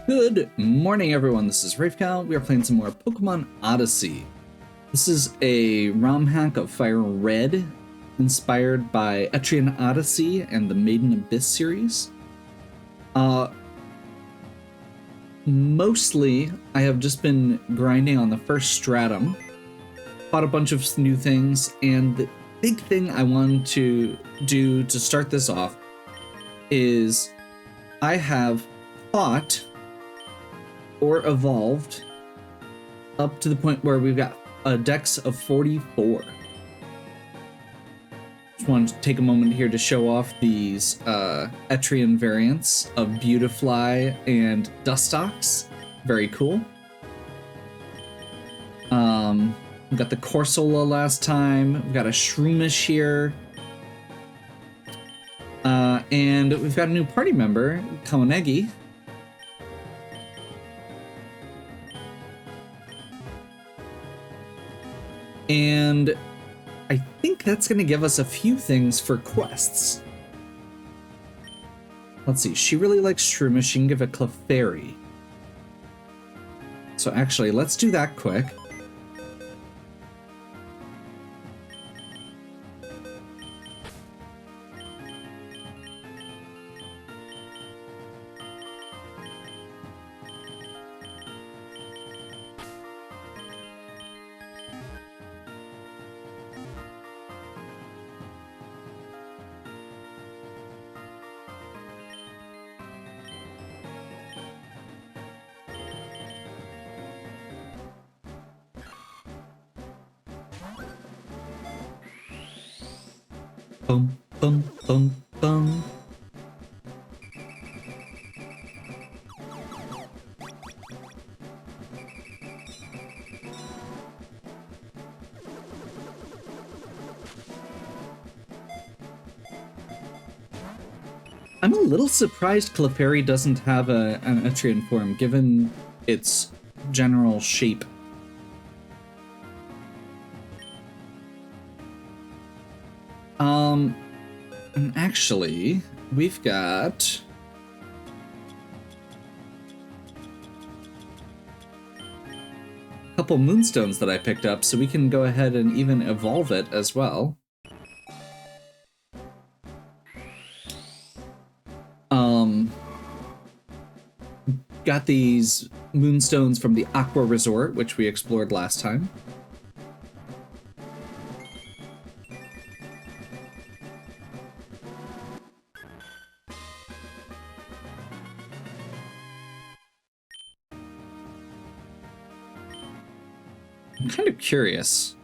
Good morning, everyone. This is Rafecal. We are playing some more Pokémon Odyssey. This is a ROM hack of Fire Red, inspired by Etrian Odyssey and the Maiden Abyss series. Mostly, I have just been grinding on the first Stratum, fought a bunch of new things, and the big thing I wanted to do to start this off is I have fought or evolved up to the point where we've got a dex of 44. Just wanted to take a moment here to show off these Etrian variants of Beautifly and Dustox. Very cool. We got the Corsola last time. We've got a Shroomish here. And we've got a new party member, Kawanegi. And I think that's going to give us a few things for quests. Let's see. She really likes Shroomish. She can give a Clefairy. So actually, let's do that quick. Bum, bum, bum, bum. I'm a little surprised Clefairy doesn't have an Etrian form, given its general shape. And actually, we've got a couple moonstones that I picked up, so we can go ahead and even evolve it as well. Got these moonstones from the Aqua Resort, which we explored last time. I'm kind of curious.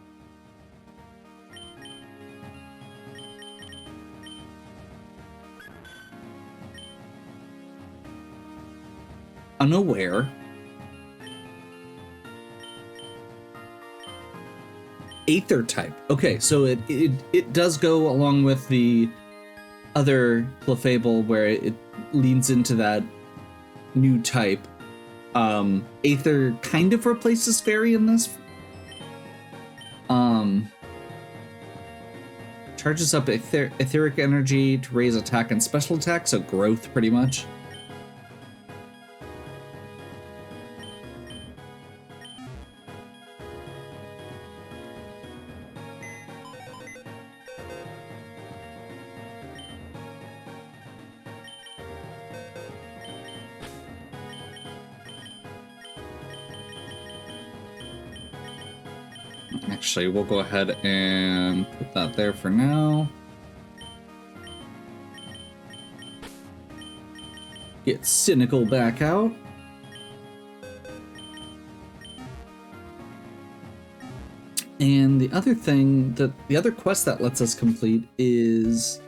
Unaware. Aether type. Okay, so it does go along with the other Clefable where it leans into that new type. Aether kind of replaces Fairy in this. Charges up etheric energy to raise attack and special attack, so growth pretty much. Actually, we'll go ahead and put that there for now. Get Cynical back out. And the other thing, the other quest that lets us complete is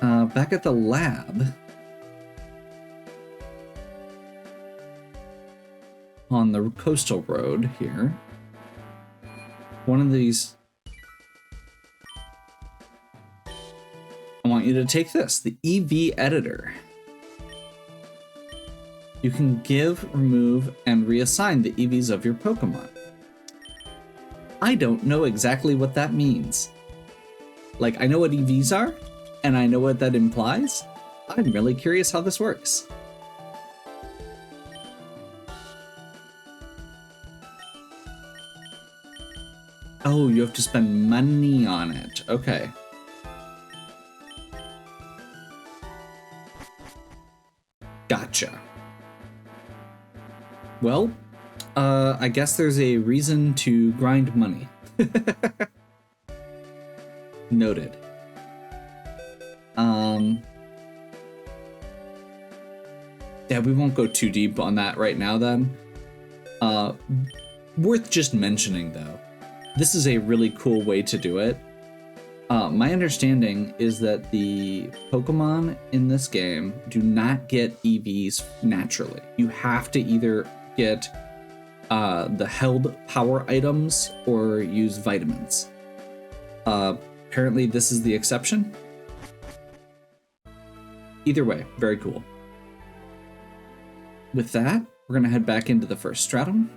back at the lab on the coastal road here. One of these. I want you to take this, the EV editor. You can give, remove, and reassign the EVs of your Pokemon. I don't know exactly what that means. Like, I know what EVs are, and I know what that implies. I'm really curious how this works. Oh, you have to spend money on it. Okay. Gotcha. Well, I guess there's a reason to grind money. Noted. Yeah, we won't go too deep on that right now then. Worth just mentioning though, this is a really cool way to do it. My understanding is that the Pokemon in this game do not get EVs naturally. You have to either get the held power items or use vitamins. Apparently this is the exception. Either way, very cool. With that, we're gonna head back into the first stratum.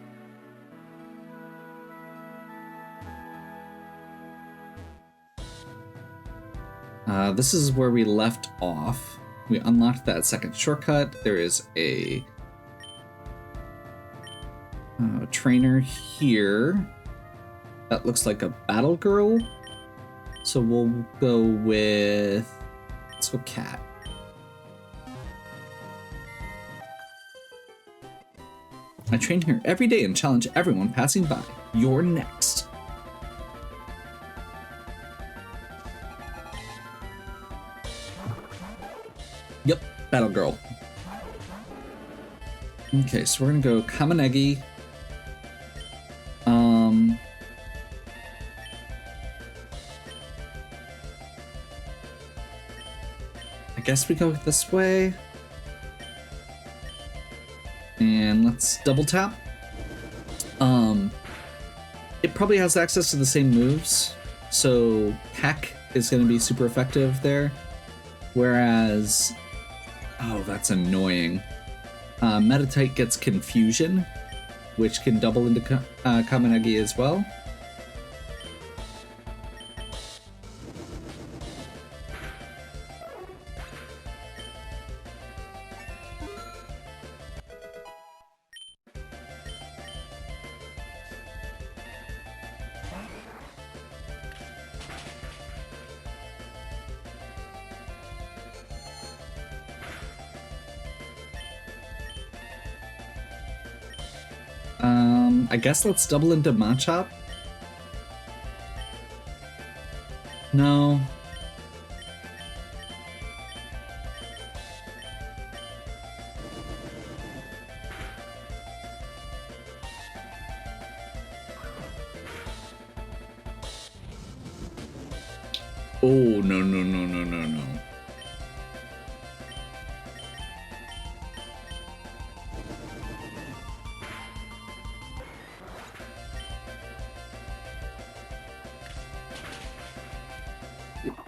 This is where we left off. We unlocked that second shortcut. There is a trainer here that looks like a battle girl. So we'll go with, let's go cat. I train here every day and challenge everyone passing by. You're next. Yep, battle girl. Okay, so we're gonna go Kaminegi. I guess we go this way. And let's double tap. It probably has access to the same moves, so Heck is going to be super effective there. Whereas, oh, that's annoying. Metatite gets Confusion, which can double into Kaminegi as well. I guess let's double into Machop. No. Oh, no, no, no, no, no, no.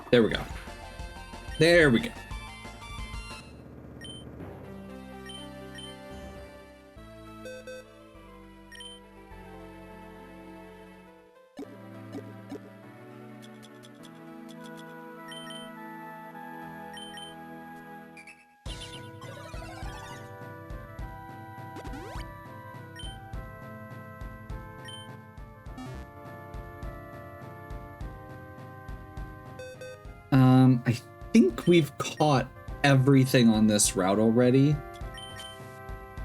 There we go. There we go. I think we've caught everything on this route already.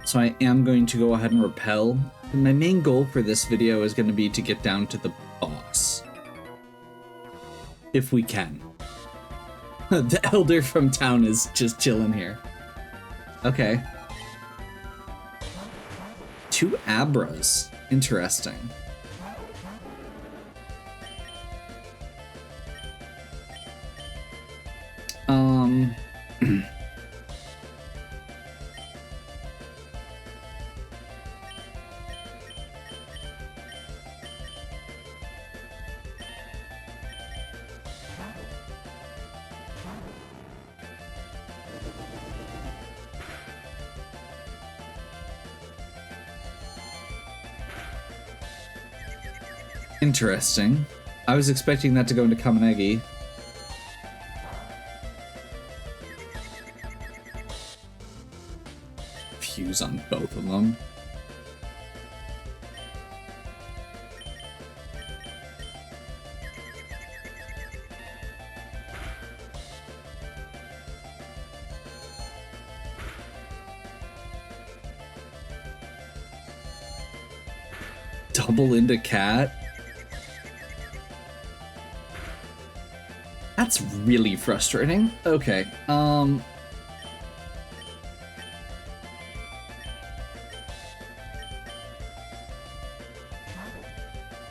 So I am going to go ahead and repel. My main goal for this video is going to be to get down to the boss. If we can. The elder from town is just chilling here. Okay. 2 Abras. Interesting. Interesting. I was expecting that to go into Kaminegi. Fuse on both of them. double into cat. That's really frustrating. Okay,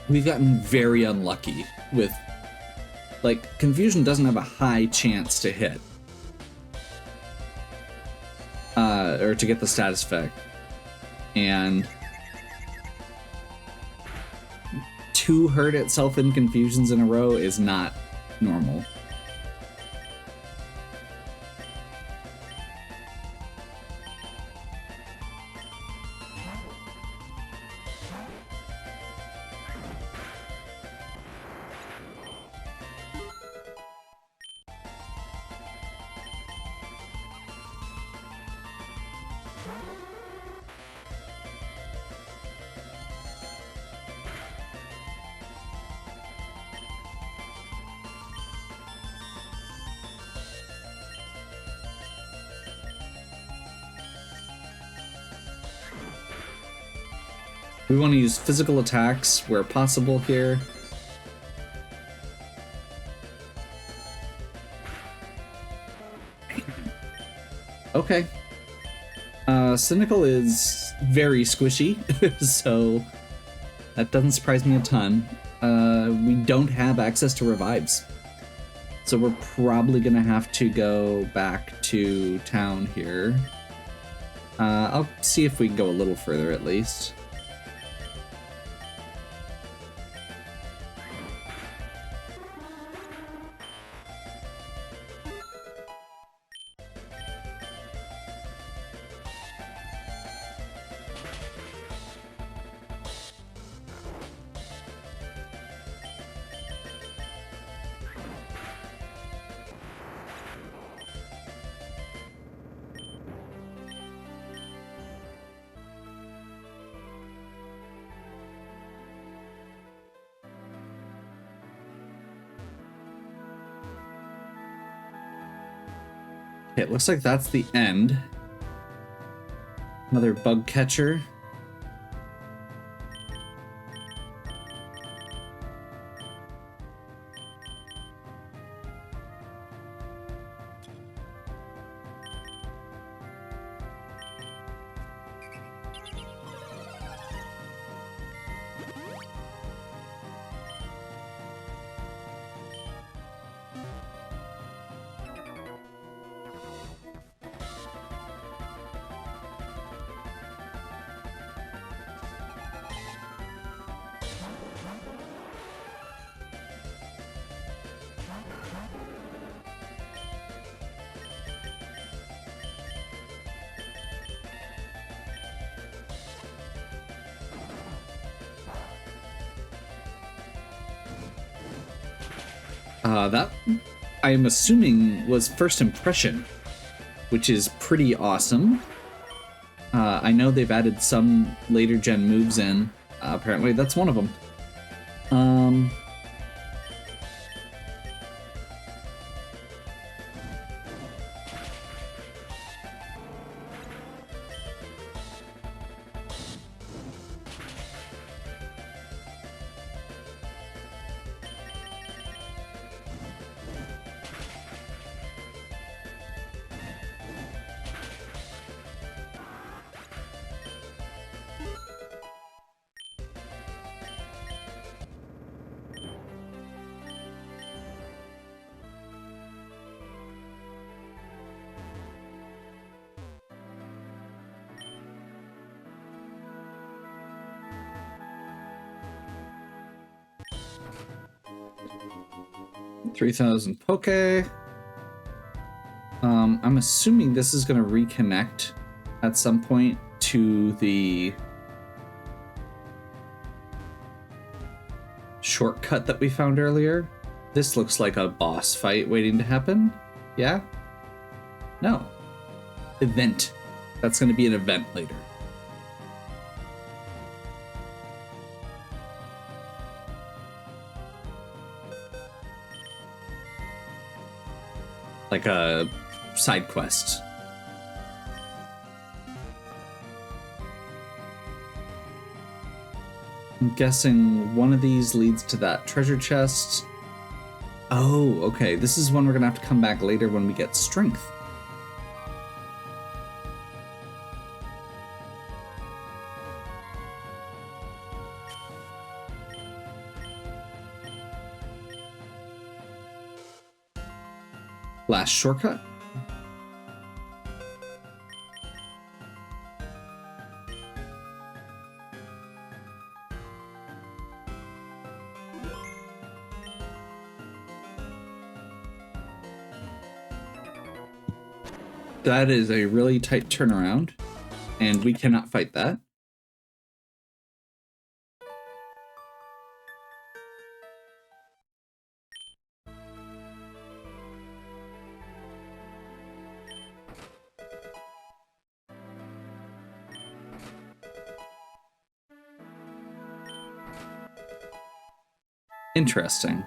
we've gotten very unlucky with, like, Confusion doesn't have a high chance to hit. Or to get the status effect. And 2 hurt itself in Confusions in a row is not normal. We want to use physical attacks where possible here. Okay. Cynical is very squishy, so that doesn't surprise me a ton. We don't have access to revives, so we're probably gonna have to go back to town here. I'll see if we can go a little further at least. Okay, it looks like that's the end. Another bug catcher. That, I'm assuming, was first impression, which is pretty awesome. I know they've added some later gen moves in. Apparently that's one of them. $3,000 Poke. I'm assuming this is going to reconnect at some point to the shortcut that we found earlier. This looks like a boss fight waiting to happen. Yeah? No. Event. That's going to be an event later. Like a side quest. I'm guessing one of these leads to that treasure chest. Oh, okay. This is one we're gonna have to come back later when we get strength. Last shortcut. That is a really tight turnaround, and we cannot fight that. Interesting.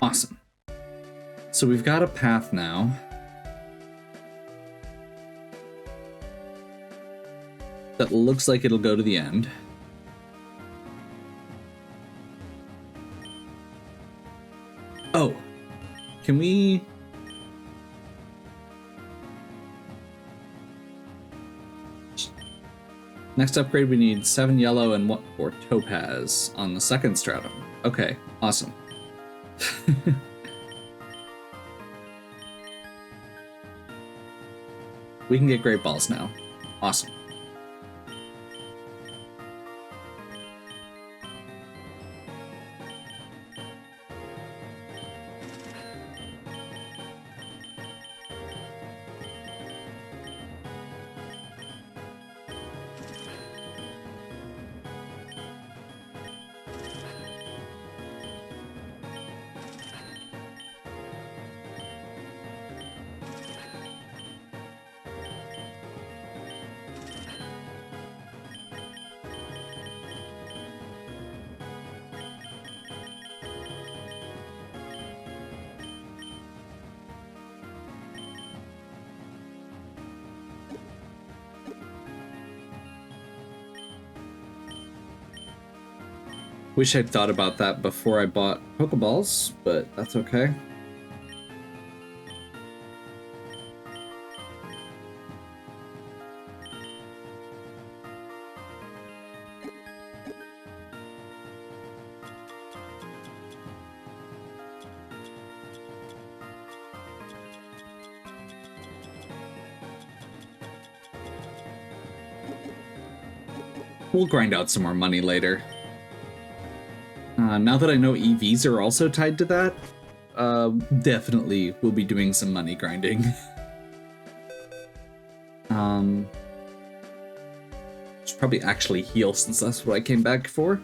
Awesome. So we've got a path now. That looks like it'll go to the end. Oh, can we... Next upgrade, we need 7 yellow and 1 or topaz on the second stratum. Okay, awesome. We can get great balls now. Awesome. Wish I'd thought about that before I bought Pokeballs, but that's okay. We'll grind out some more money later. Now that I know EVs are also tied to that, definitely we'll be doing some money grinding. Should probably actually heal since that's what I came back for.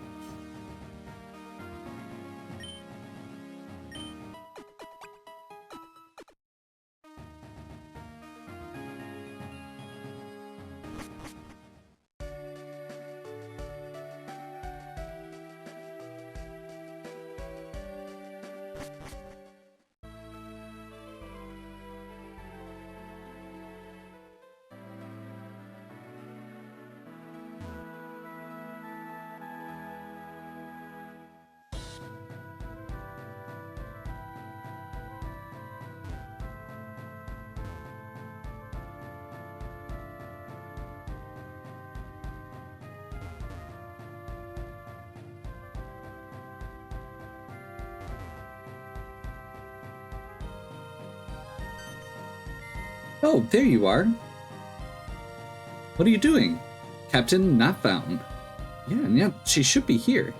Oh, there you are. What are you doing? Captain not found. Yeah, she should be here.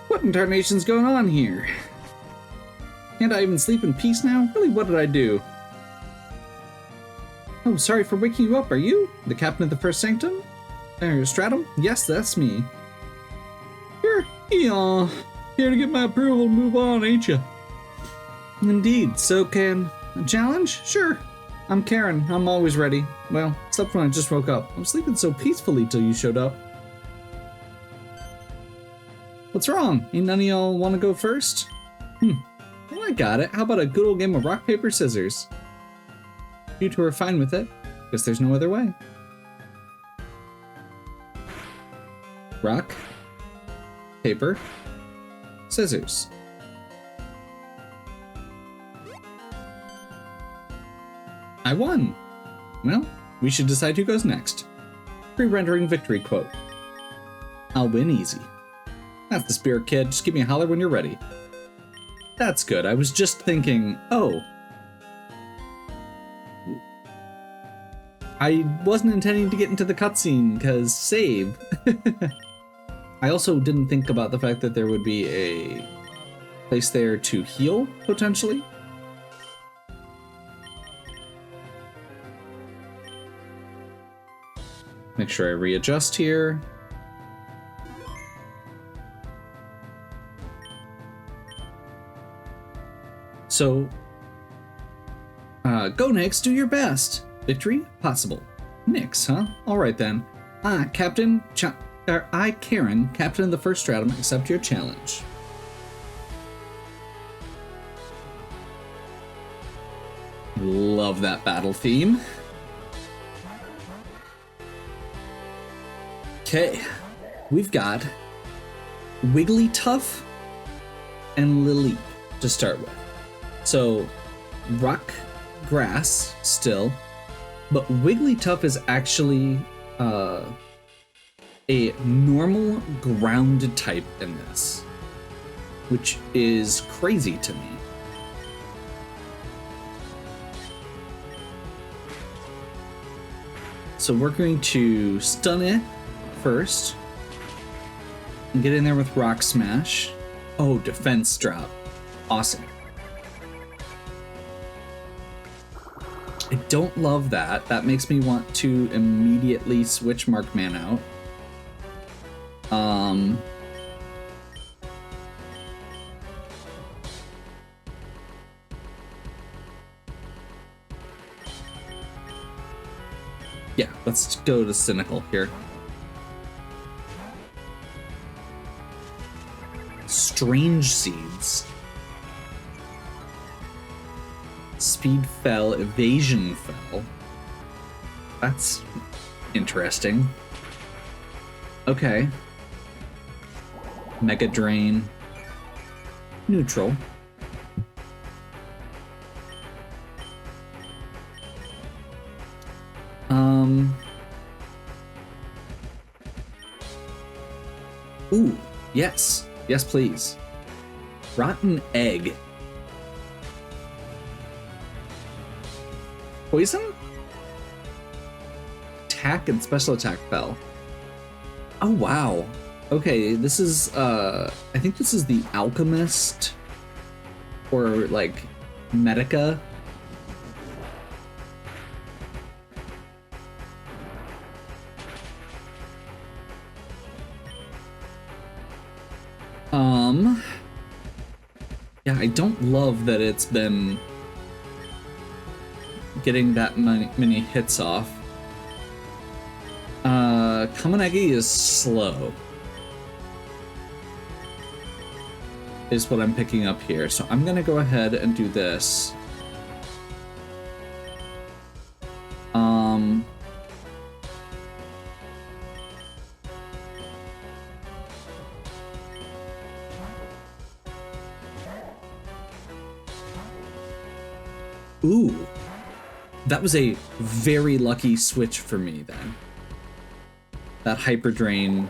What in tarnation's going on here? Can't I even sleep in peace now? Really, what did I do? Oh, sorry for waking you up, are you? The captain of the first sanctum? Stratum? Yes, that's me. Here to get my approval and move on, ain't you? Indeed, so can... A challenge? Sure. I'm Karin, I'm always ready. Well, except when I just woke up. I was sleeping so peacefully till you showed up. What's wrong? Ain't none of y'all want to go first? Well, I got it. How about a good old game of rock, paper, scissors? You two are fine with it, because there's no other way. Rock, paper, scissors. I won! Well, we should decide who goes next. Pre-rendering victory quote. I'll win easy. That's the spirit, kid. Just give me a holler when you're ready. That's good. I was just thinking, oh. I wasn't intending to get into the cutscene, because save. I also didn't think about the fact that there would be a place there to heal, potentially. Make sure I readjust here. So, go Nyx, do your best. Victory? Possible. Nyx, huh? Alright then. I, Karin, captain of the first stratum, accept your challenge. Love that battle theme. Okay, we've got Wigglytuff and Lily to start with. So, rock, grass still, but Wigglytuff is actually a normal ground type in this, which is crazy to me. So we're going to stun it first and get in there with Rock Smash. Oh, defense drop. Awesome. I don't love that. That makes me want to immediately switch Markman out. Yeah, let's go to Cynical here. Strange Seeds. Speed fell, evasion fell. That's interesting. Okay. Mega Drain. Neutral. Ooh, yes. Yes, please. Rotten Egg. Poison? Attack and special attack fell. Oh, wow. Okay, this is, I think this is the Alchemist or, like, Medica. Yeah, I don't love that it's been getting that many hits off. Kamanegi is slow, is what I'm picking up here. So I'm gonna go ahead and do this. Ooh, that was a very lucky switch for me then. That Hyper Drain.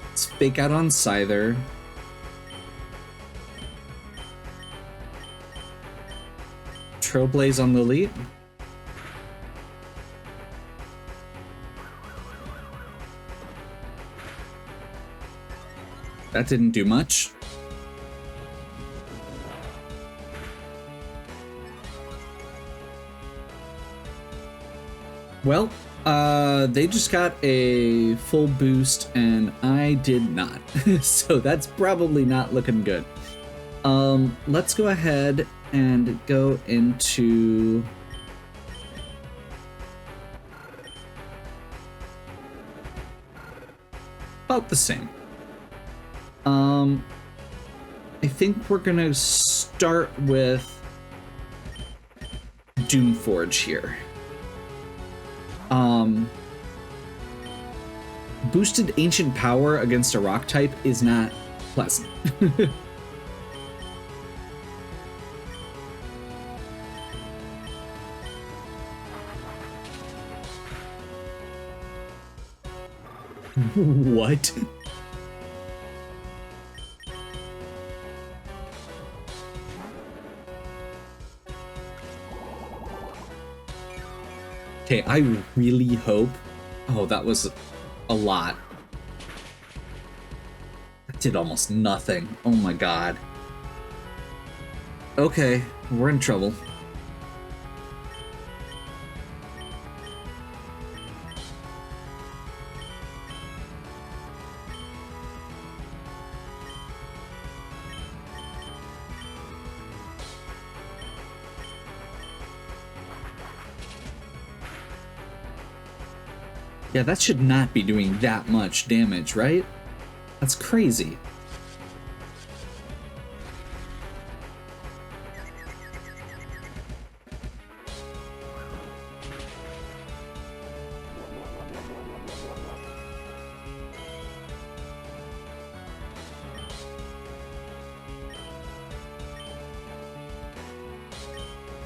Let's fake out on Scyther. Trailblaze on Lily. That didn't do much. Well, they just got a full boost and I did not. So that's probably not looking good. Let's go ahead and go into about the same. I think we're gonna start with Doomforge here. Boosted ancient power against a rock type is not pleasant. What? Okay, I really hope. Oh, that was a lot. That did almost nothing. Oh my god. Okay, we're in trouble. Yeah, that should not be doing that much damage, right? That's crazy.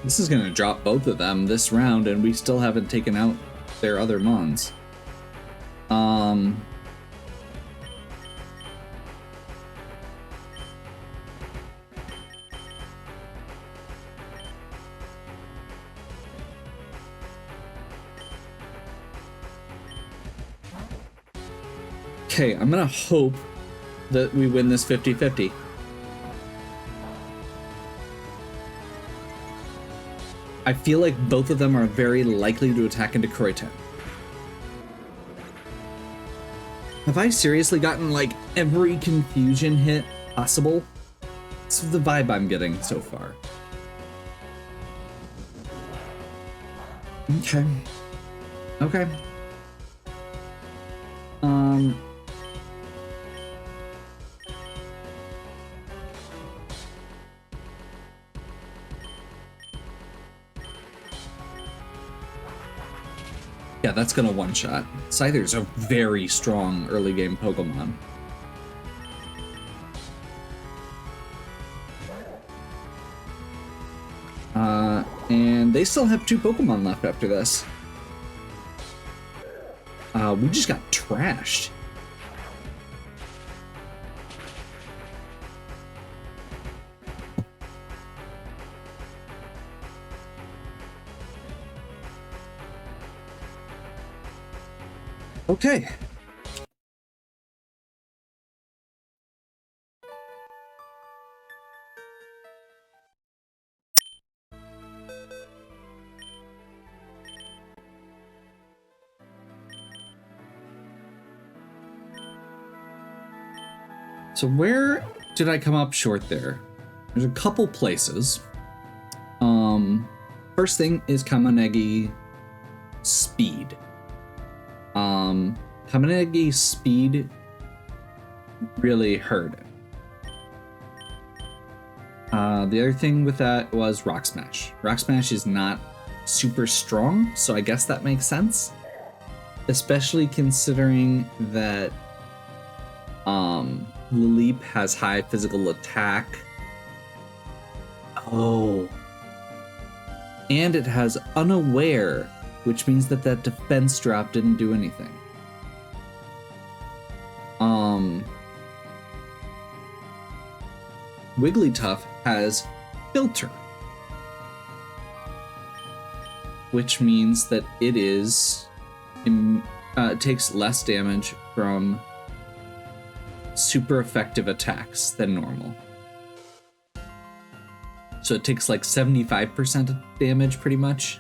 This is gonna drop both of them this round, and we still haven't taken out their other mons. Okay, I'm gonna hope that we win this 50-50. I feel like both of them are very likely to attack into Croatan. Have I seriously gotten like every confusion hit possible? That's the vibe I'm getting so far. Okay. Okay. Yeah, that's gonna one-shot. Scyther's a very strong early game Pokemon. And they still have 2 Pokemon left after this. We just got trashed. Okay. So where did I come up short there? There's a couple places. First thing is Kamanegi speed. Kamanegi speed really hurt it. The other thing with that was Rock Smash. Rock Smash is not super strong, so I guess that makes sense. Especially considering that Lilip has high physical attack. Oh. And it has Unaware, which means that that defense drop didn't do anything. Wigglytuff has Filter. which means that it takes less damage from super effective attacks than normal. So it takes like 75% damage pretty much.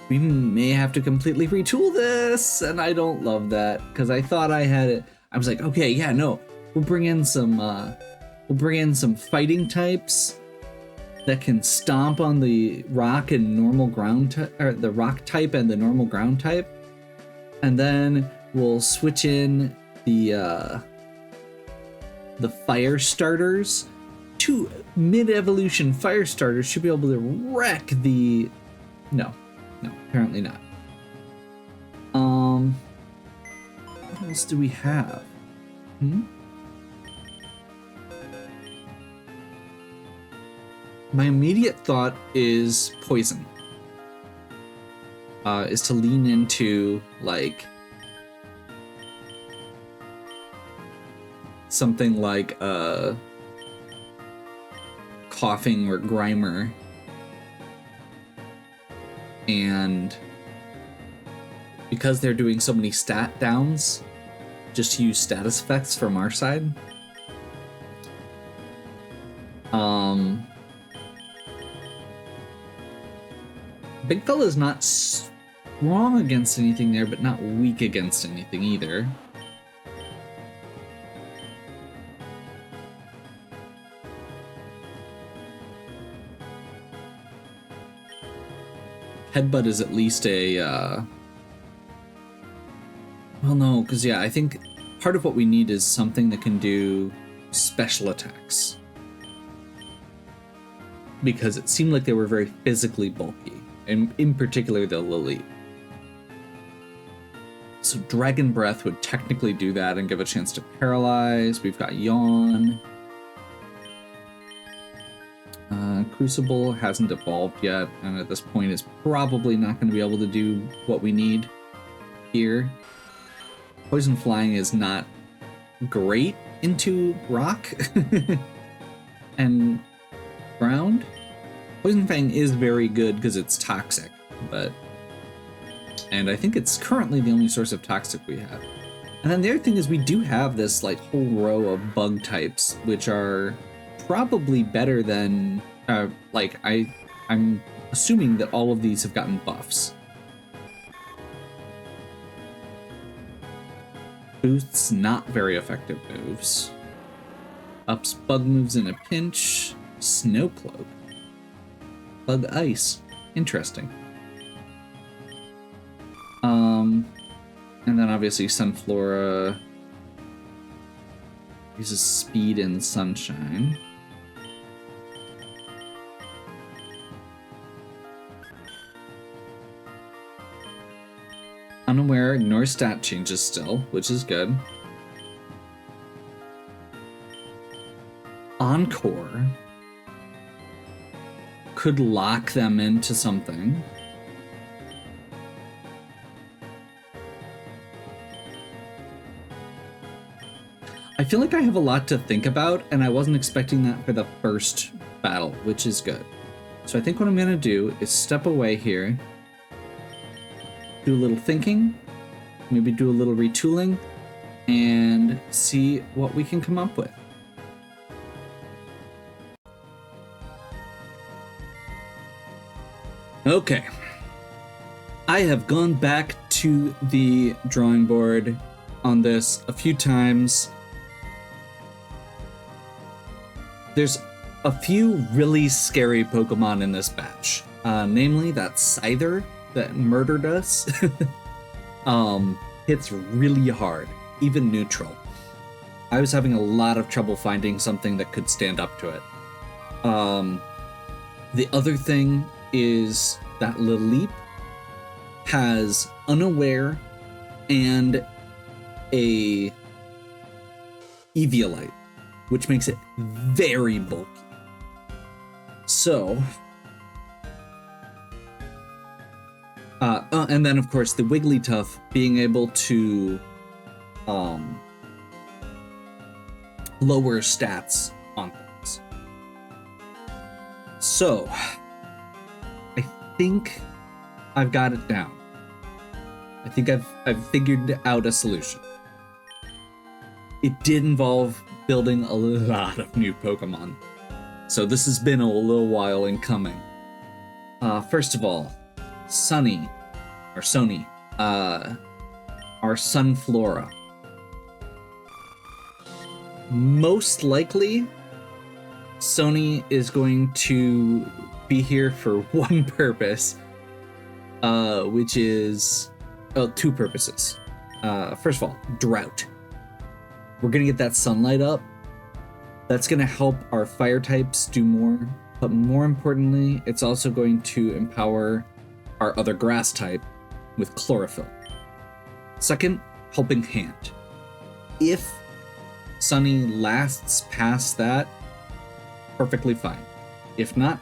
We may have to completely retool this, and I don't love that because I thought I had it. I was like, okay, yeah, no, we'll bring in some fighting types that can stomp on the rock and normal ground or the rock type and the normal ground type, and then we'll switch in the fire starters. 2 mid-evolution fire starters should be able to wreck the. No, apparently not. What else do we have? My immediate thought is poison. Is to lean into like something like coughing or Grimer, and because they're doing so many stat downs, just use status effects from our side. Big fella's not strong against anything there, but not weak against anything either. Headbutt is at least a, well, no, because yeah, I think part of what we need is something that can do special attacks. Because it seemed like they were very physically bulky, and in particular the Lily. So Dragon Breath would technically do that and give a chance to paralyze. We've got Yawn. Crucible hasn't evolved yet, and at this point is probably not going to be able to do what we need here. Poison Flying is not great into rock and ground. Poison Fang is very good because it's toxic, and I think it's currently the only source of toxic we have. And then the other thing is we do have this like whole row of bug types, which are probably better than I'm assuming that all of these have gotten buffs. Boosts not very effective moves. Ups bug moves in a pinch. Snow Cloak. Bug Ice. Interesting. And then obviously Sunflora uses speed and sunshine. Unaware ignores stat changes still, which is good. Encore could lock them into something. I feel like I have a lot to think about, and I wasn't expecting that for the first battle, which is good. So I think what I'm going to do is step away here, do a little thinking, maybe do a little retooling, and see what we can come up with. Okay. I have gone back to the drawing board on this a few times. There's a few really scary Pokemon in this batch. Namely, that Scyther that murdered us hits really hard, even neutral. I was having a lot of trouble finding something that could stand up to it. The other thing is that Lilip has Unaware and a Eviolite, which makes it very bulky. So, and then of course the Wigglytuff being able to lower stats on things. So, I think I've got it down. I think I've figured out a solution. It did involve building a lot of new Pokemon, so this has been a little while in coming. First of all, Sony, our Sunflora. Most likely, Sony is going to be here for one purpose, which is two purposes. First of all, drought. We're gonna get that sunlight up. That's gonna help our fire types do more, but more importantly, it's also going to empower our other grass type with chlorophyll. Second, helping hand. If Sunny lasts past that, perfectly fine. If not,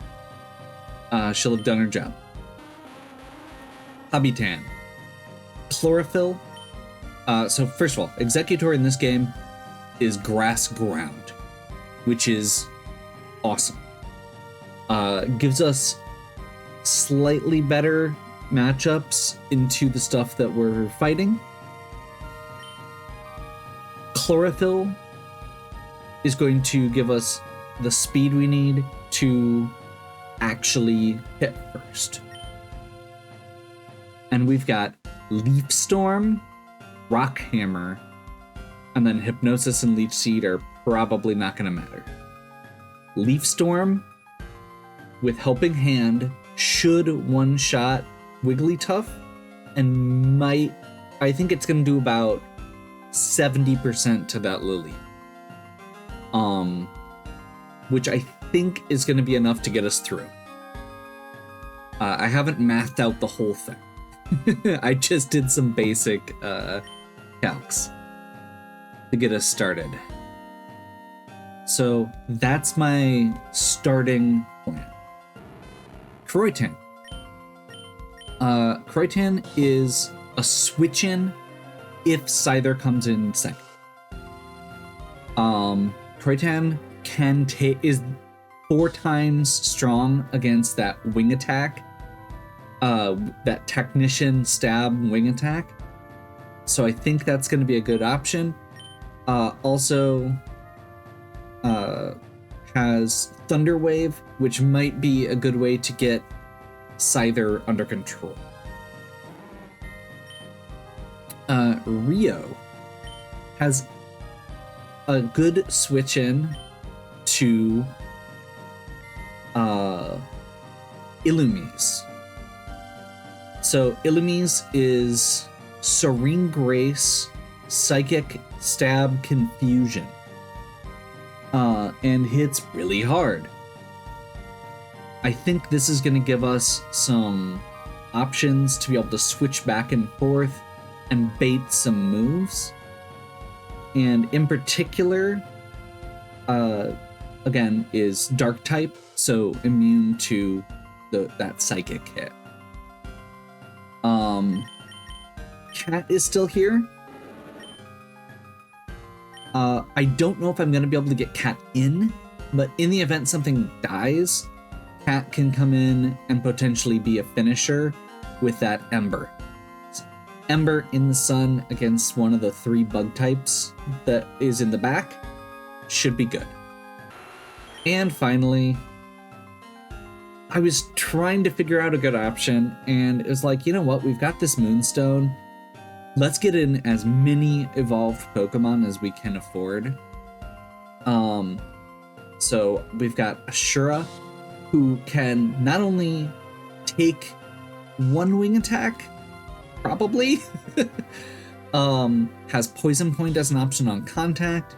she'll have done her job. Habitan. Chlorophyll. So first of all, Executor in this game is grass ground, which is awesome. Gives us slightly better matchups into the stuff that we're fighting. Chlorophyll is going to give us the speed we need to actually hit first. And we've got Leaf Storm, Rock Hammer, and then Hypnosis and Leech Seed are probably not going to matter. Leaf Storm with Helping Hand should one-shot Wigglytuff and I think it's going to do about 70% to that Lily. Which I think is going to be enough to get us through. I haven't mathed out the whole thing. I just did some basic calcs to get us started. So that's my starting plan. Croatan. Croatan is a switch-in if Scyther comes in second. Croatan is 4 times strong against that wing attack, that Technician Stab wing attack. So I think that's going to be a good option. Also has Thunder Wave, which might be a good way to get Scyther under control. Rio has a good switch in to Illumise. So Illumise is Serene Grace, Psychic Stab Confusion, and hits really hard. I think this is going to give us some options to be able to switch back and forth and bait some moves. And in particular, again, is Dark type, so immune to that Psychic hit. Cat is still here. I don't know if I'm going to be able to get Cat in, but in the event something dies, Cat can come in and potentially be a finisher with that Ember. Ember in the sun against one of the 3 bug types that is in the back should be good. And finally, I was trying to figure out a good option, and it was like, you know what, we've got this Moonstone. Let's get in as many evolved Pokemon as we can afford. So we've got Ashura, who can not only take 1 wing attack, probably, has Poison Point as an option on contact,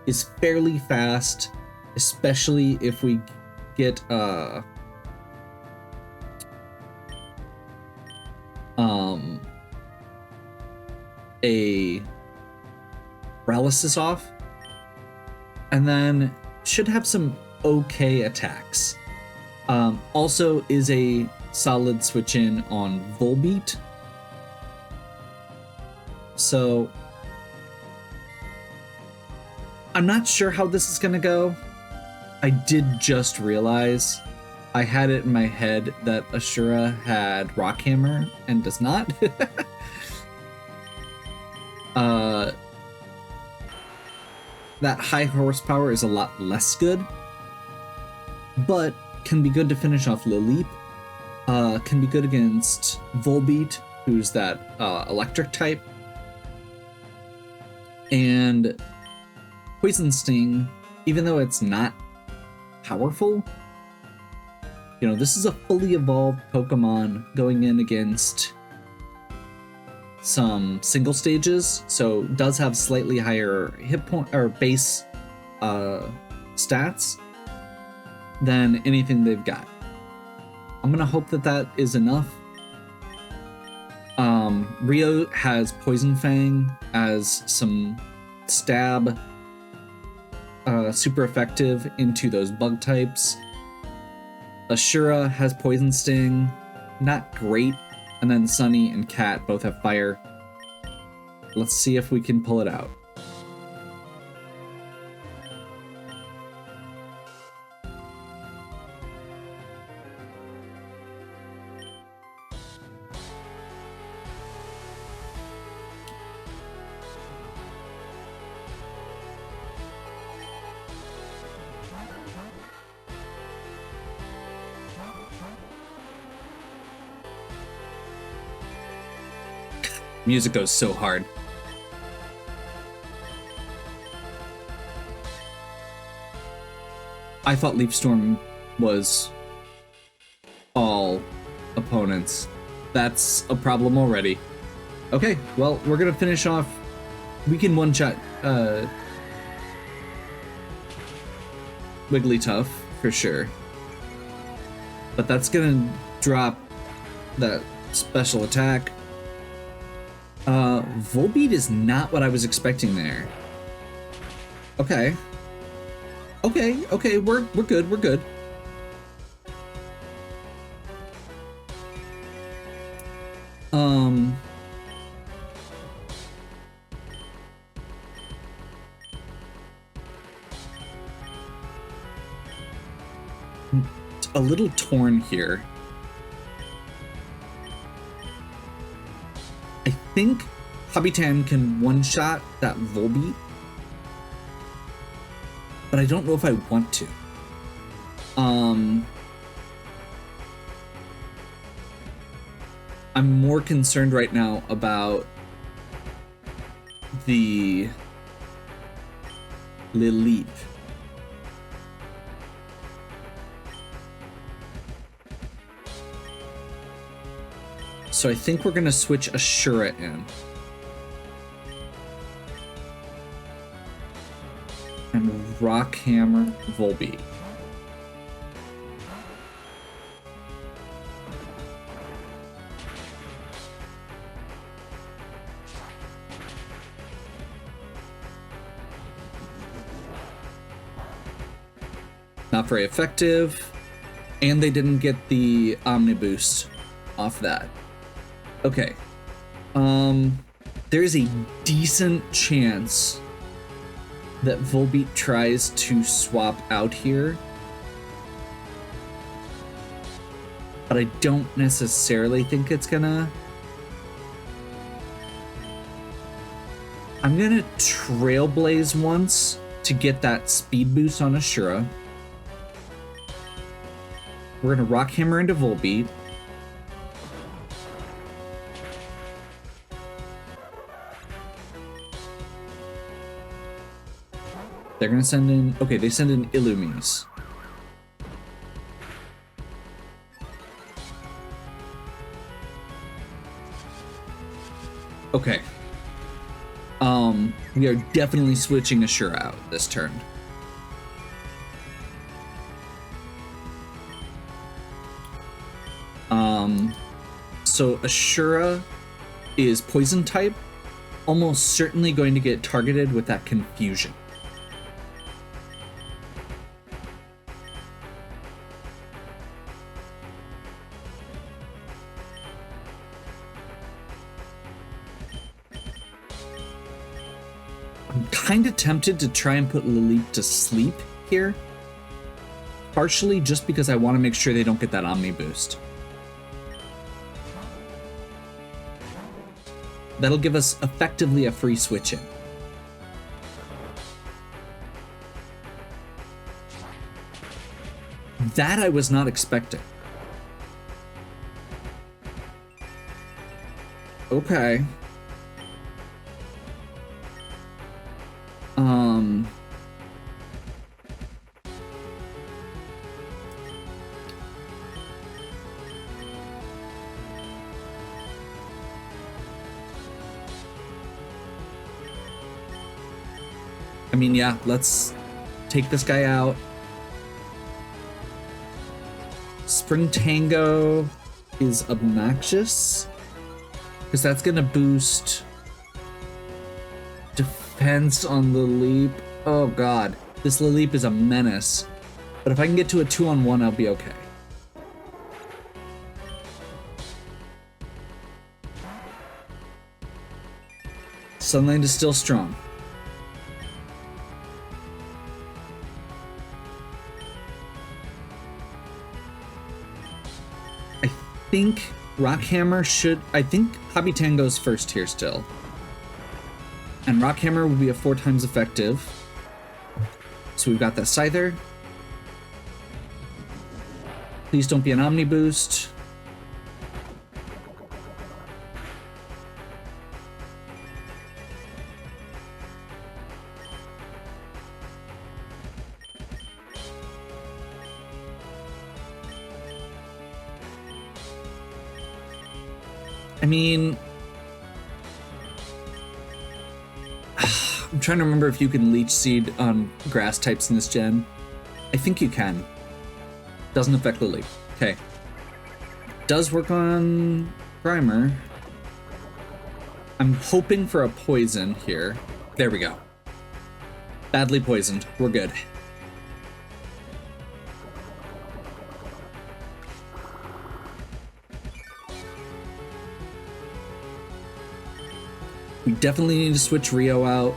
is fairly fast, especially if we get a paralysis off, and then should have some okay attacks. Also is a solid switch in on Volbeat. So I'm not sure how this is gonna go. I did just realize I had it in my head that Ashura had Rock Hammer and does not. That high horsepower is a lot less good, but can be good to finish off Lilip. Can be good against Volbeat, who's that electric type. And Poison Sting, even though it's not powerful, you know, this is a fully evolved Pokemon going in against some single stages, so does have slightly higher hit point or base stats than anything they've got. I'm gonna hope that that is enough. Rio has Poison Fang as some stab, super effective into those bug types. Ashura has Poison Sting, not great. And then Sunny and Cat both have fire. Let's see if we can pull it out. Music goes so hard. I thought Leaf Storm was all opponents. That's a problem already. Okay, well, we're gonna finish off. We can one-shot Wigglytuff for sure. But that's gonna drop that special attack. Volbeat is not what I was expecting there. Okay. Okay, we're good, we're good. A little torn here. I think Hobbiton can one-shot that Volbeat, but I don't know if I want to. I'm more concerned right now about the Lilip. So I think we're gonna switch Ashura in. And Rock Hammer Volbeat. Not very effective. And they didn't get the Omni Boost off that. Okay. There is a decent chance that Volbeat tries to swap out here. But I don't necessarily think it's gonna. I'm gonna Trailblaze once to get that speed boost on Ashura. We're gonna Rock Hammer into Volbeat. They're gonna send in, okay, they send in Illumise. Okay. We are definitely switching Ashura out this turn. So Ashura is poison type, almost certainly going to get targeted with that confusion. kind of tempted to try and put Lilip to sleep here. Partially just because I want to make sure they don't get that Omni boost. That'll give us effectively a free switch in. That I was not expecting. Okay. I mean, yeah, let's take this guy out. Spring Tango is obnoxious because that's gonna boost defense on Lilip. Oh god, this Lilip is a menace. But if I can get to a 2-on-1, I'll be okay. Sunlight is still strong. I think Rockhammer should... I think Hobby Tango's first here still. And Rockhammer will be a 4 times effective. So we've got that Scyther. Please don't be an Omni boost. I mean, I'm trying to remember if you can Leech Seed on grass types in this gen. I think you can. Doesn't affect Lily. Okay. Does work on Grimer. I'm hoping for a poison here. There we go. Badly poisoned. We're good. We definitely need to switch Rio out.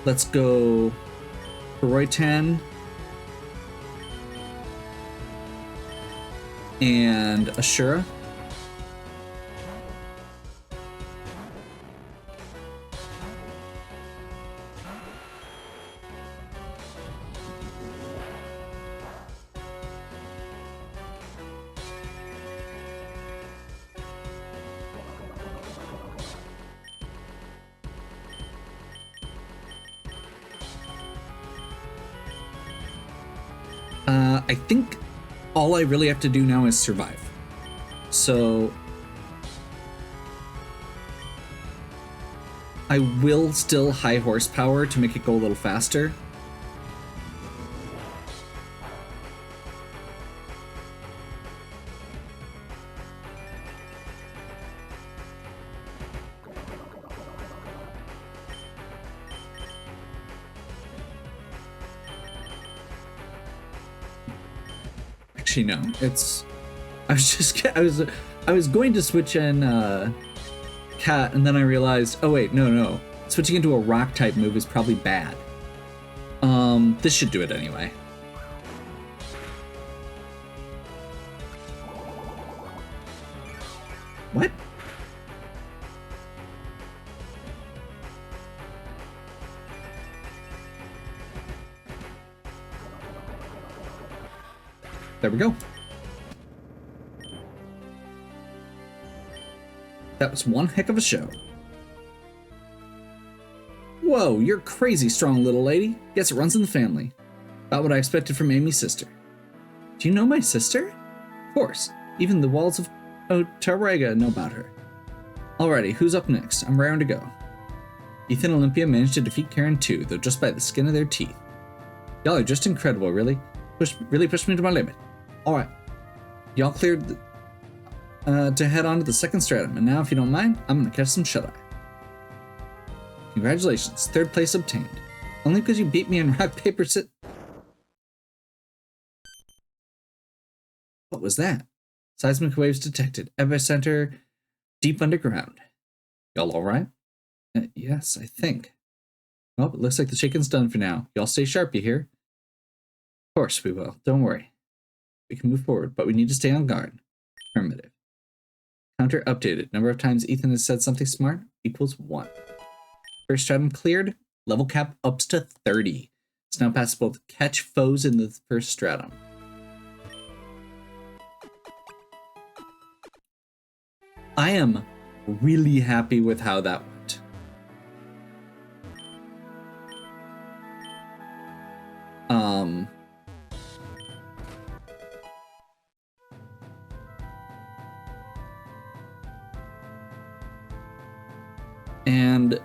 Let's go Roytan and Ashura. I think all I really have to do now is survive. So I will still high horsepower to make it go a little faster. Actually, no. It's. I was going to switch in Cat, and then I realized. Oh wait, no. Switching into a rock type move is probably bad. This should do it anyway. What? There we go. That was one heck of a show. Whoa, you're crazy strong, little lady. Guess it runs in the family. About what I expected from Amy's sister. Do you know my sister? Of course. Even the walls of Tarrega know about her. Alrighty, who's up next? I'm raring to go. Ethan and Olympia managed to defeat Karin too, though just by the skin of their teeth. Y'all are just incredible, really. Really pushed me to my limit. Alright. Y'all cleared to head on to the second stratum, and now, if you don't mind, I'm gonna catch some shut-eye. Congratulations, 3rd place obtained. Only because you beat me in rock, paper, scissors. What was that? Seismic waves detected. Epicenter deep underground. Y'all alright? Yes, I think. Oh, it looks like the chicken's done for now. Y'all stay sharp, you hear? Of course we will. Don't worry. We can move forward, but we need to stay on guard. Affirmative. Counter updated. Number of times Ethan has said something smart equals 1. First stratum cleared. Level cap ups to 30. It's now possible to catch foes in the first stratum. I am really happy with how that went. And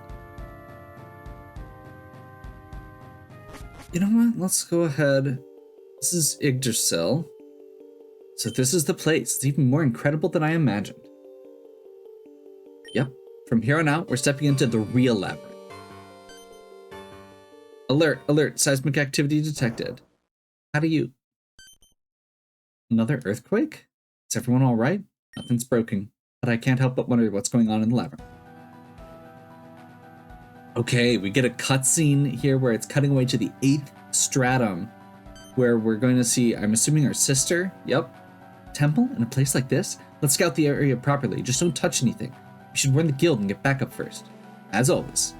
you know what? Let's go ahead. This is Yggdrasil. So this is the place. It's even more incredible than I imagined. Yep. From here on out, we're stepping into the real labyrinth. Alert, alert, seismic activity detected. How do you... Another earthquake? Is everyone all right? Nothing's broken, but I can't help but wonder what's going on in the labyrinth. Okay, we get a cutscene here where it's cutting away to the 8th stratum, where we're going to see, I'm assuming, our sister. Yep. Temple in a place like this? Let's scout the area properly. Just don't touch anything. We should warn the guild and get back up first. As always.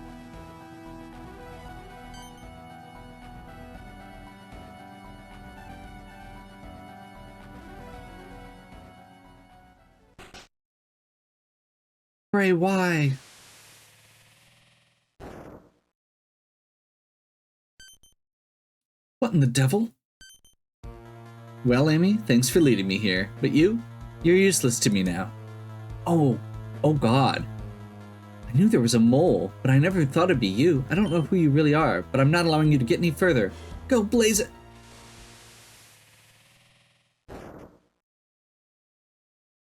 Pray, why? What in the devil? Well, Amy, thanks for leading me here. But you're useless to me now. Oh God. I knew there was a mole, but I never thought it'd be you. I don't know who you really are, but I'm not allowing you to get any further. Go blaze it.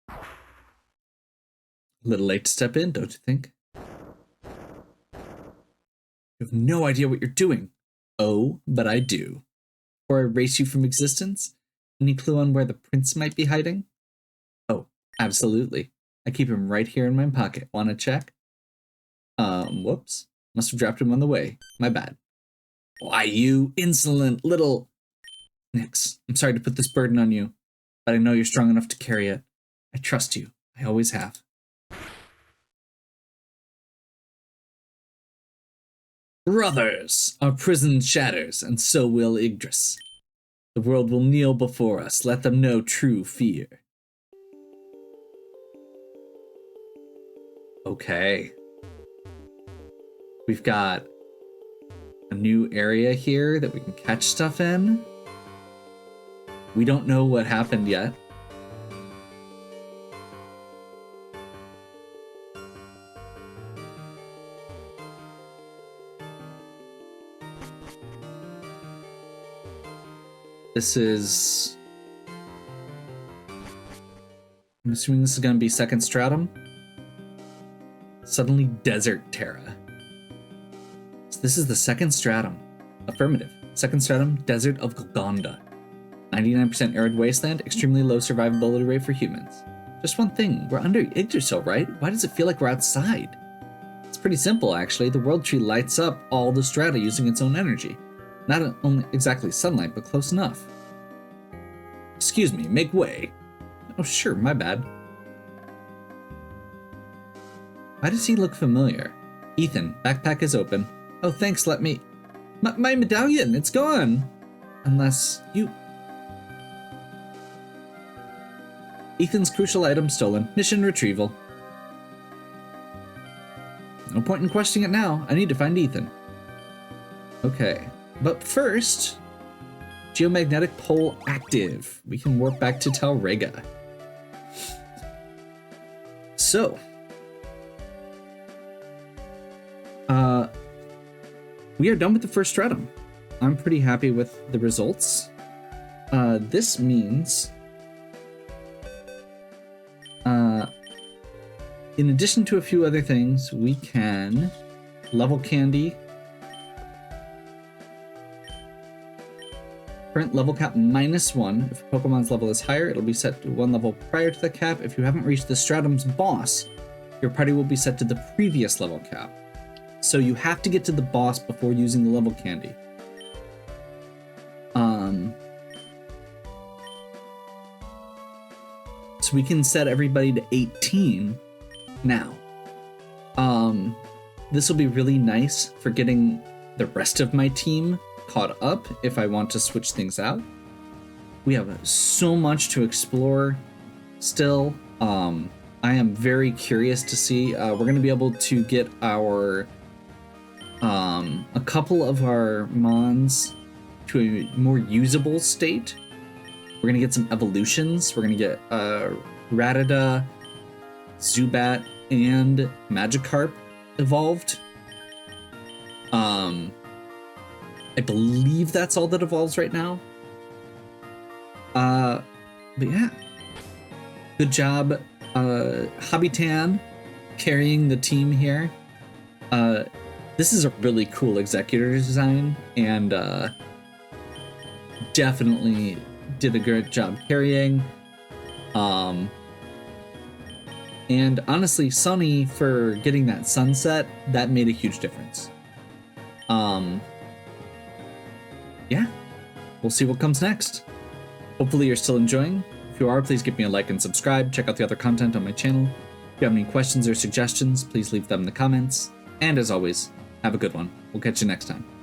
A little late to step in, don't you think? You have no idea what you're doing. Oh, but I do. Or erase you from existence? Any clue on where the prince might be hiding? Oh, absolutely. I keep him right here in my pocket. Wanna check? Whoops. Must have dropped him on the way. My bad. Why, you insolent little... Nix, I'm sorry to put this burden on you, but I know you're strong enough to carry it. I trust you. I always have. Brothers, our prison shatters, and so will Yggdrasil. The world will kneel before us. Let them know true fear. Okay. We've got a new area here that we can catch stuff in. We don't know what happened yet. This is... I'm assuming this is going to be second stratum. Suddenly desert Terra. So this is the second stratum. Affirmative. Second stratum, desert of Golgonda. 99% arid wasteland, extremely low survivability rate for humans. Just one thing, we're under Yggdrasil, right? Why does it feel like we're outside? It's pretty simple, actually. The world tree lights up all the strata using its own energy. Not only exactly sunlight, but close enough. Excuse me, make way. Oh, sure, my bad. Why does he look familiar? Ethan, backpack is open. Oh, thanks, let me... My medallion, it's gone! Unless you... Ethan's crucial item stolen. Mission retrieval. No point in questioning it now. I need to find Ethan. Okay. But first, geomagnetic pole active. We can warp back to Talrega. So, we are done with the first stratum. I'm pretty happy with the results. This means, in addition to a few other things, we can level candy. Current level cap -1. If a Pokemon's level is higher, it'll be set to 1 level prior to the cap. If you haven't reached the stratum's boss, your party will be set to the previous level cap. So you have to get to the boss before using the level candy. So we can set everybody to 18 now. This will be really nice for getting the rest of my team caught up if I want to switch things out. We have so much to explore still. I am very curious to see. We're going to be able to get our a couple of our mons to a more usable state. We're going to get some evolutions. We're going to get Rattata, Zubat, and Magikarp evolved. I believe that's all that evolves right now. But yeah, good job, Habitan, carrying the team here. This is a really cool executor design, and definitely did a great job carrying. And honestly, Sunny, for getting that sunset, that made a huge difference. Yeah, we'll see what comes next. Hopefully you're still enjoying. If you are, please give me a like and subscribe. Check out the other content on my channel. If you have any questions or suggestions, please leave them in the comments. And as always, have a good one. We'll catch you next time.